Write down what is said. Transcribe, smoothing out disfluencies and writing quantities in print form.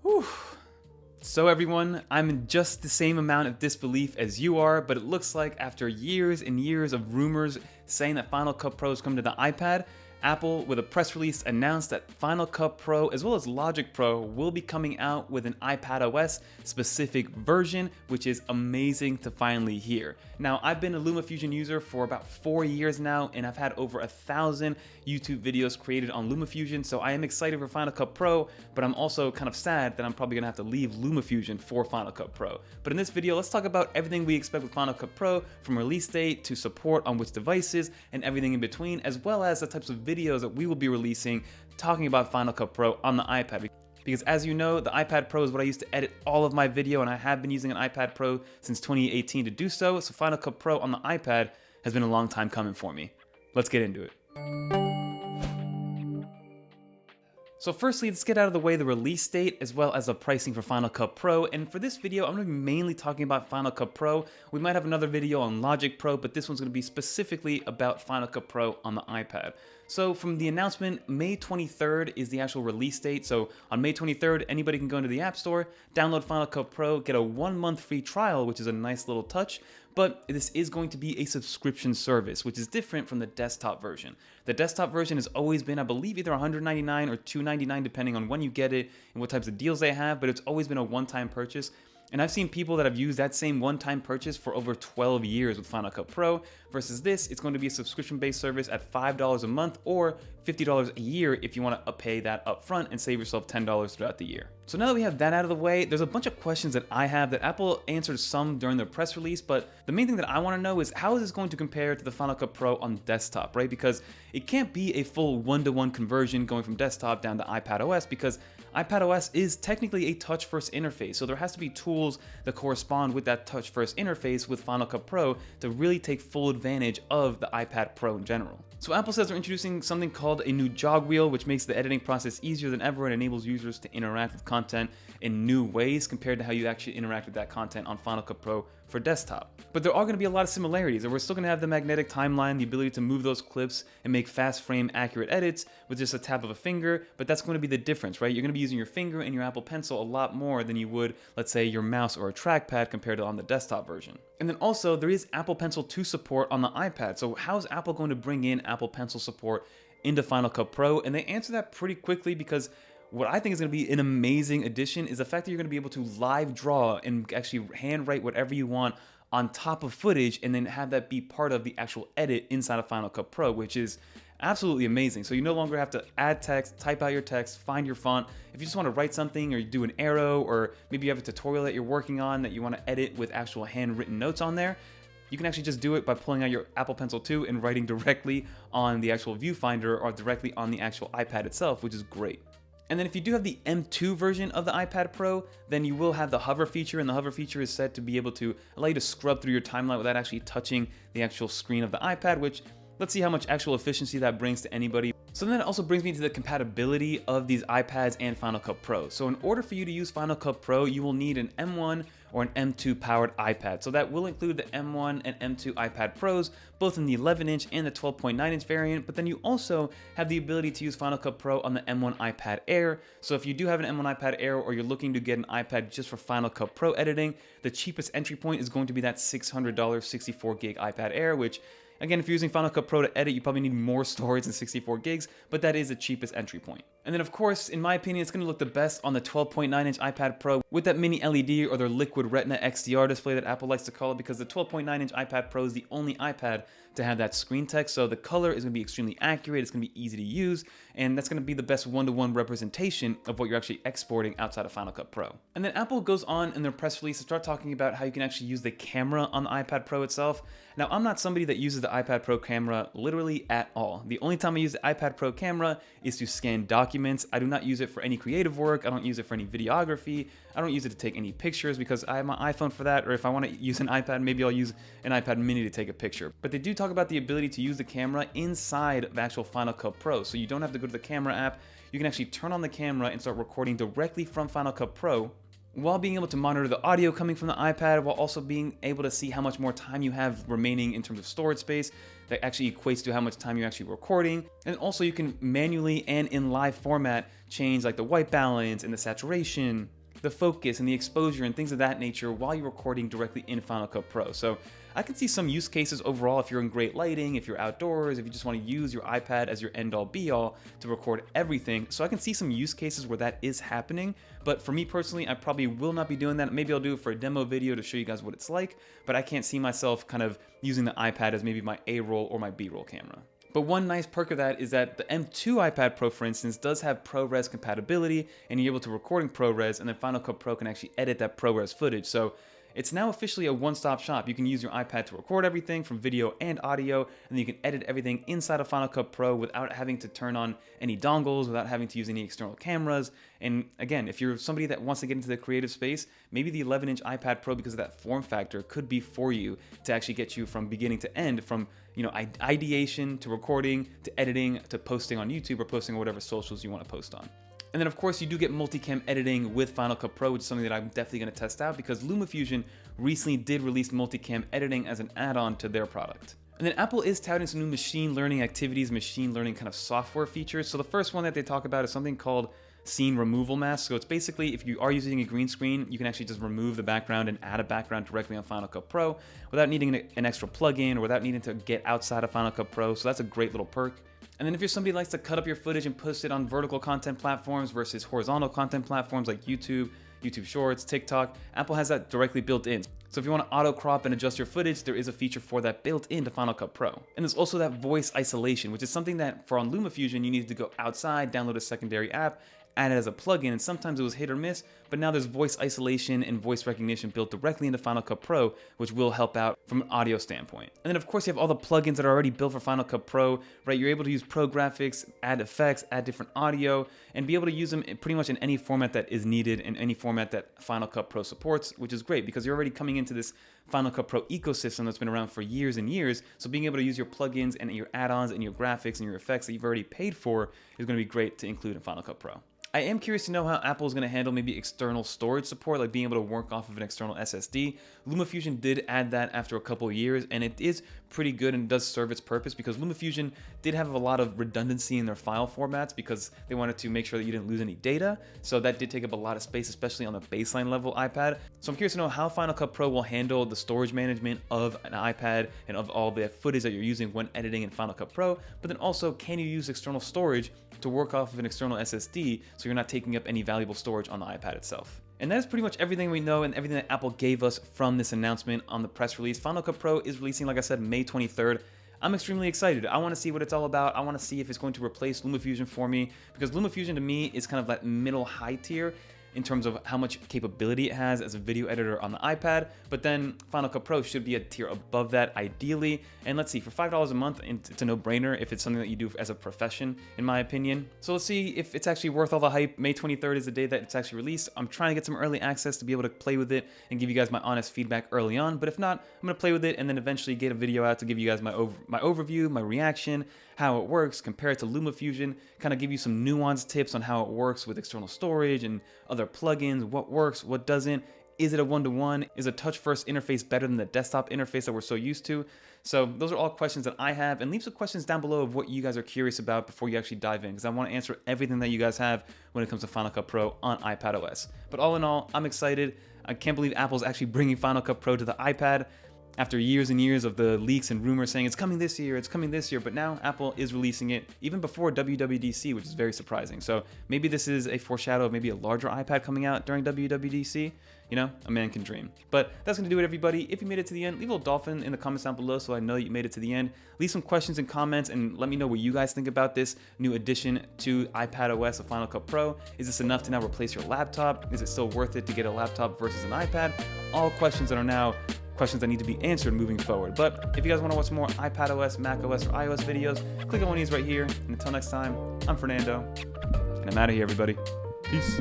Whew. So everyone, I'm in just the same amount of disbelief as you are, but it looks like after years and years of rumors saying that Final Cut Pro is coming to the iPad, Apple, with a press release, announced that Final Cut Pro as well as Logic Pro will be coming out with an iPadOS specific version, which is amazing to finally hear. Now, I've been a LumaFusion user for about 4 years now, and I've had over 1,000 YouTube videos created on LumaFusion, so I am excited for Final Cut Pro, but I'm also kind of sad that I'm probably gonna have to leave LumaFusion for Final Cut Pro. But in this video, let's talk about everything we expect with Final Cut Pro, from release date to support on which devices and everything in between, as well as the types of videos that we will be releasing talking about Final Cut Pro on the iPad. Because as you know, the iPad Pro is what I used to edit all of my video, and I have been using an iPad Pro since 2018 to do so Final Cut Pro on the iPad has been a long time coming for me. Let's get into it. So firstly, let's get out of the way the release date as well as the pricing for Final Cut Pro, and for this video I'm going to be mainly talking about Final Cut Pro. We might have another video on Logic Pro, but this one's going to be specifically about Final Cut Pro on the iPad. So from the announcement, May 23rd is the actual release date. So on May 23rd, anybody can go into the App Store, download Final Cut Pro, get a 1-month free trial, which is a nice little touch. But this is going to be a subscription service, which is different from the desktop version. The desktop version has always been, I believe, either $199 or $299, depending on when you get it and what types of deals they have, but it's always been a one-time purchase. And I've seen people that have used that same one-time purchase for over 12 years with Final Cut Pro, versus this, it's going to be a subscription-based service at $5 a month or $50 a year if you want to pay that up front and save yourself $10 throughout the year. So now that we have that out of the way, there's a bunch of questions that I have that Apple answered some during their press release, but the main thing that I want to know is how is this going to compare to the Final Cut Pro on desktop, right? Because it can't be a full one-to-one conversion going from desktop down to iPadOS, because iPadOS is technically a touch-first interface, so there has to be tools that correspond with that touch-first interface with Final Cut Pro to really take full advantage of the iPad Pro in general. So Apple says they're introducing something called a new jog wheel, which makes the editing process easier than ever and enables users to interact with content in new ways compared to how you actually interact with that content on Final Cut Pro for desktop. But there are going to be a lot of similarities, and we're still going to have the magnetic timeline, the ability to move those clips and make fast frame accurate edits with just a tap of a finger, but that's going to be the difference, right? You're going to be using your finger and your Apple Pencil a lot more than you would, let's say, your mouse or a trackpad compared to on the desktop version. And then also, there is Apple Pencil 2 support on the iPad, so how's Apple going to bring in Apple Pencil support into Final Cut Pro? And they answer that pretty quickly, because what I think is going to be an amazing addition is the fact that you're going to be able to live draw and actually handwrite whatever you want on top of footage and then have that be part of the actual edit inside of Final Cut Pro, which is absolutely amazing. So you no longer have to add text, type out your text, find your font. If you just want to write something or you do an arrow, or maybe you have a tutorial that you're working on that you want to edit with actual handwritten notes on there, you can actually just do it by pulling out your Apple Pencil 2 and writing directly on the actual viewfinder or directly on the actual iPad itself, which is great. And then if you do have the M2 version of the iPad Pro, then you will have the hover feature, and the hover feature is said to be able to allow you to scrub through your timeline without actually touching the actual screen of the iPad, which let's see how much actual efficiency that brings to anybody. So then that also brings me to the compatibility of these iPads and Final Cut Pro. So in order for you to use Final Cut Pro, you will need an M1 or an M2 powered iPad. So that will include the M1 and M2 iPad Pros, both in the 11-inch and the 12.9-inch variant, but then you also have the ability to use Final Cut Pro on the M1 iPad Air. So if you do have an M1 iPad Air, or you're looking to get an iPad just for Final Cut Pro editing, the cheapest entry point is going to be that $600 64 gig iPad Air, which, again, if you're using Final Cut Pro to edit, you probably need more storage than 64 gigs, but that is the cheapest entry point. And then of course, in my opinion, it's going to look the best on the 12.9-inch iPad Pro with that mini LED, or their Liquid Retina XDR display that Apple likes to call it, because the 12.9-inch iPad Pro is the only iPad to have that screen text, so the color is going to be extremely accurate, it's going to be easy to use, and that's going to be the best one-to-one representation of what you're actually exporting outside of Final Cut Pro. And then Apple goes on in their press release to start talking about how you can actually use the camera on the iPad Pro itself. Now, I'm not somebody that uses the iPad Pro camera literally at all. The only time I use the iPad Pro camera is to scan documents. I do not use it for any creative work. I don't use it for any videography. I don't use it to take any pictures because I have my iPhone for that, or if I want to use an iPad, maybe I'll use an iPad mini to take a picture. But they do talk about the ability to use the camera inside of actual Final Cut Pro, so you don't have to go to the camera app. You can actually turn on the camera and start recording directly from Final Cut Pro, while being able to monitor the audio coming from the iPad, while also being able to see how much more time you have remaining in terms of storage space. That actually equates to how much time you're actually recording. And also you can manually and in live format change like the white balance and the saturation the focus and the exposure and things of that nature while you're recording directly in Final Cut Pro. So I can see some use cases overall if you're in great lighting, if you're outdoors, if you just want to use your iPad as your end-all be-all to record everything. So I can see some use cases where that is happening, but for me personally, I probably will not be doing that. Maybe I'll do it for a demo video to show you guys what it's like, but I can't see myself kind of using the iPad as maybe my A-roll or my B-roll camera. But one nice perk of that is that the M2 iPad Pro, for instance, does have ProRes compatibility, and you're able to record in ProRes, and then Final Cut Pro can actually edit that ProRes footage. So it's now officially a one-stop shop. You can use your iPad to record everything from video and audio, and then you can edit everything inside of Final Cut Pro without having to turn on any dongles, without having to use any external cameras. And again, if you're somebody that wants to get into the creative space, maybe the 11-inch iPad Pro, because of that form factor, could be for you to actually get you from beginning to end, from ideation to recording to editing to posting on YouTube or posting on whatever socials you want to post on. And then of course you do get multicam editing with Final Cut Pro, which is something that I'm definitely going to test out because LumaFusion recently did release multicam editing as an add-on to their product. And then Apple is touting some new machine learning activities, machine learning kind of software features. So the first one that they talk about is something called scene removal mask. So it's basically, if you are using a green screen, you can actually just remove the background and add a background directly on Final Cut Pro without needing an extra plugin or without needing to get outside of Final Cut Pro. So that's a great little perk. And then if you're somebody who likes to cut up your footage and post it on vertical content platforms versus horizontal content platforms like YouTube, YouTube Shorts, TikTok, Apple has that directly built in. So if you want to auto crop and adjust your footage, there is a feature for that built into Final Cut Pro. And there's also that voice isolation, which is something that for on LumaFusion, you need to go outside, download a secondary app, add it as a plugin, and sometimes it was hit or miss, but now there's voice isolation and voice recognition built directly into Final Cut Pro, which will help out from an audio standpoint. And then of course you have all the plugins that are already built for Final Cut Pro, right? You're able to use Pro Graphics, add effects, add different audio, and be able to use them pretty much in any format that is needed, in any format that Final Cut Pro supports, which is great because you're already coming into this Final Cut Pro ecosystem that's been around for years and years. So being able to use your plugins and your add-ons and your graphics and your effects that you've already paid for is going to be great to include in Final Cut Pro. I am curious to know how Apple is going to handle maybe external storage support, like being able to work off of an external SSD. LumaFusion did add that after a couple of years, and it is pretty good and does serve its purpose because LumaFusion did have a lot of redundancy in their file formats because they wanted to make sure that you didn't lose any data. So that did take up a lot of space, especially on the baseline level iPad. So I'm curious to know how Final Cut Pro will handle the storage management of an iPad and of all the footage that you're using when editing in Final Cut Pro. But then also, can you use external storage to work off of an external SSD so you're not taking up any valuable storage on the iPad itself? And that is pretty much everything we know and everything that Apple gave us from this announcement on the press release. Final Cut Pro is releasing, like I said, May 23rd. I'm extremely excited. I want to see what it's all about. I want to see if it's going to replace LumaFusion for me, because LumaFusion to me is kind of that middle high tier in terms of how much capability it has as a video editor on the iPad, but then Final Cut Pro should be a tier above that ideally. And let's see, for $5 a month, it's a no-brainer if it's something that you do as a profession, in my opinion. So let's see if it's actually worth all the hype. May 23rd is the day that it's actually released. I'm trying to get some early access to be able to play with it and give you guys my honest feedback early on, but if not, I'm going to play with it and then eventually get a video out to give you guys my overview, my reaction, how it works, compare it to LumaFusion, kind of give you some nuanced tips on how it works with external storage and other plugins, what works, what doesn't. Is it a one-to-one? Is a touch-first interface better than the desktop interface that we're so used to? So those are all questions that I have, and leave some questions down below of what you guys are curious about before you actually dive in, because I want to answer everything that you guys have when it comes to Final Cut Pro on iPadOS. But all in all, I'm excited. I can't believe Apple's actually bringing Final Cut Pro to the iPad after years and years of the leaks and rumors saying it's coming this year, but now Apple is releasing it even before WWDC, which is very surprising. So maybe this is a foreshadow of maybe a larger iPad coming out during WWDC. You know, a man can dream. But that's going to do it, everybody. If you made it to the end, leave a little dolphin in the comments down below so I know that you made it to the end. Leave some questions and comments and let me know what you guys think about this new addition to iPadOS of Final Cut Pro. Is this enough to now replace your laptop? Is it still worth it to get a laptop versus an iPad? All questions that are now questions that need to be answered moving forward. But if you guys want to watch more iPadOS, macOS, or iOS videos, click on one of these right here. And until next time, I'm Fernando, and I'm out of here, everybody. Peace.